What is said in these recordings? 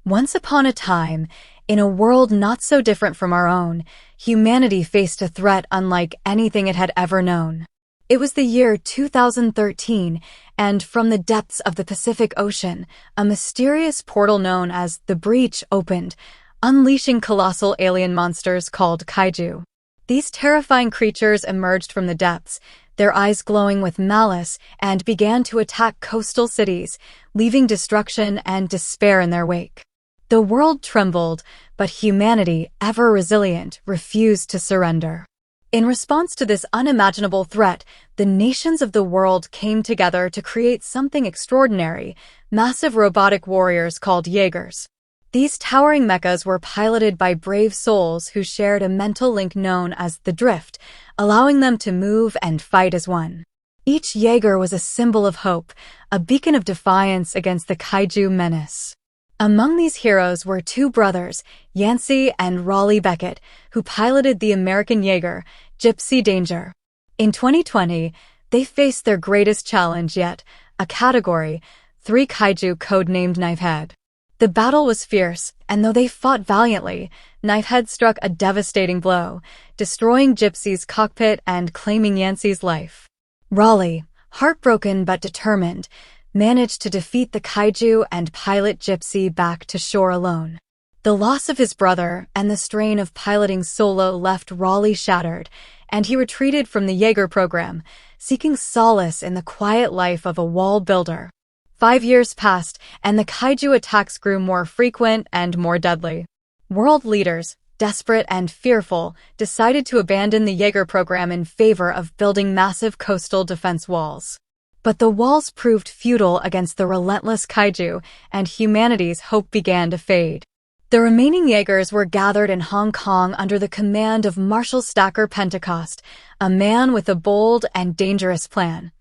Once upon a time, in a world not so different from our own, humanity faced a threat unlike anything it had ever known. It was the year 2013, and from the depths of the Pacific Ocean, a mysterious portal known as the Breach opened, unleashing colossal alien monsters called kaiju. These terrifying creatures emerged from the depths, their eyes glowing with malice, and began to attack coastal cities, leaving destruction and despair in their wake. The world trembled, but humanity, ever resilient, refused to surrender. In response to this unimaginable threat, the nations of the world came together to create something extraordinary: massive robotic warriors called Jaegers. These towering mechas were piloted by brave souls who shared a mental link known as the Drift, allowing them to move and fight as one. Each Jaeger was a symbol of hope, a beacon of defiance against the kaiju menace. Among these heroes were two brothers, Yancey and Raleigh Beckett, who piloted the American Jaeger, Gypsy Danger. In 2020, they faced their greatest challenge yet, a Category 3 kaiju codenamed Knifehead. The battle was fierce, and though they fought valiantly, Knifehead struck a devastating blow, destroying Gypsy's cockpit and claiming Yancey's life. Raleigh, heartbroken but determined, managed to defeat the kaiju and pilot Gypsy back to shore alone. The loss of his brother and the strain of piloting solo left Raleigh shattered, and he retreated from the Jaeger program, seeking solace in the quiet life of a wall builder. 5 years passed, and the kaiju attacks grew more frequent and more deadly. World leaders, desperate and fearful, decided to abandon the Jaeger program in favor of building massive coastal defense walls. But the walls proved futile against the relentless kaiju, and humanity's hope began to fade. The remaining Jaegers were gathered in Hong Kong under the command of Marshal Stacker Pentecost, a man with a bold and dangerous plan: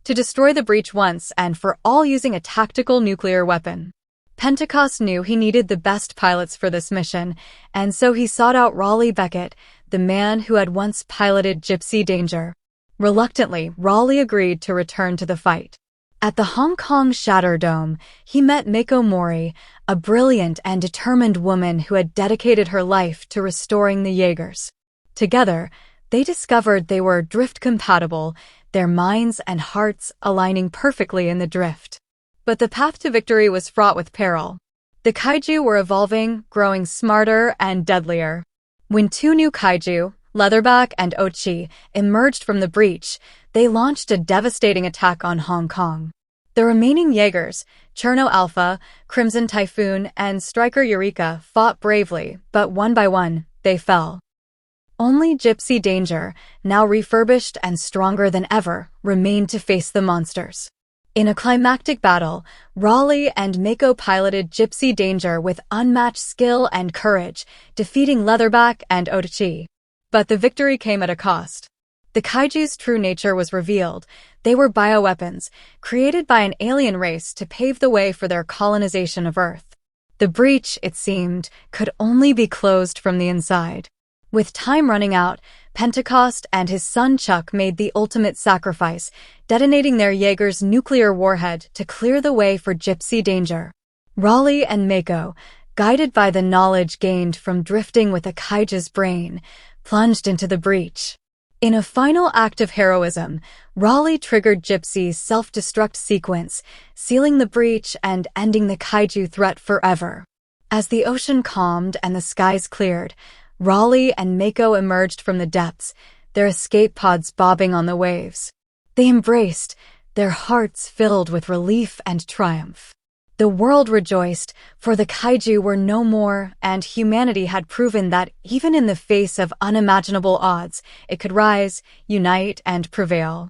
to destroy the breach once and for all using a tactical nuclear weapon. Pentecost knew he needed the best pilots for this mission, and so he sought out Raleigh Beckett, the man who had once piloted Gypsy Danger. Reluctantly, Raleigh agreed to return to the fight. At the Hong Kong Shatter Dome, he met Mako Mori, a brilliant and determined woman who had dedicated her life to restoring the Jaegers. Together, they discovered they were drift-compatible, their minds and hearts aligning perfectly in the drift. But the path to victory was fraught with peril. The kaiju were evolving, growing smarter and deadlier. When two new kaiju, Leatherback and Ochi, emerged from the breach, they launched a devastating attack on Hong Kong. The remaining Jaegers, Cherno Alpha, Crimson Typhoon, and Striker Eureka, fought bravely, but one by one, they fell. Only Gypsy Danger, now refurbished and stronger than ever, remained to face the monsters. In a climactic battle, Raleigh and Mako piloted Gypsy Danger with unmatched skill and courage, defeating Leatherback and Ochi. But the victory came at a cost. The kaiju's true nature was revealed. They were bioweapons, created by an alien race to pave the way for their colonization of Earth. The breach, it seemed, could only be closed from the inside. With time running out, Pentecost and his son Chuck made the ultimate sacrifice, detonating their Jaeger's nuclear warhead to clear the way for Gypsy Danger. Raleigh and Mako, guided by the knowledge gained from drifting with a kaiju's brain, plunged into the breach. In a final act of heroism, Raleigh triggered Gypsy's self-destruct sequence, sealing the breach and ending the kaiju threat forever. As the ocean calmed and the skies cleared, Raleigh and Mako emerged from the depths, their escape pods bobbing on the waves. They embraced, their hearts filled with relief and triumph. The world rejoiced, for the kaiju were no more, and humanity had proven that even in the face of unimaginable odds, it could rise, unite, and prevail.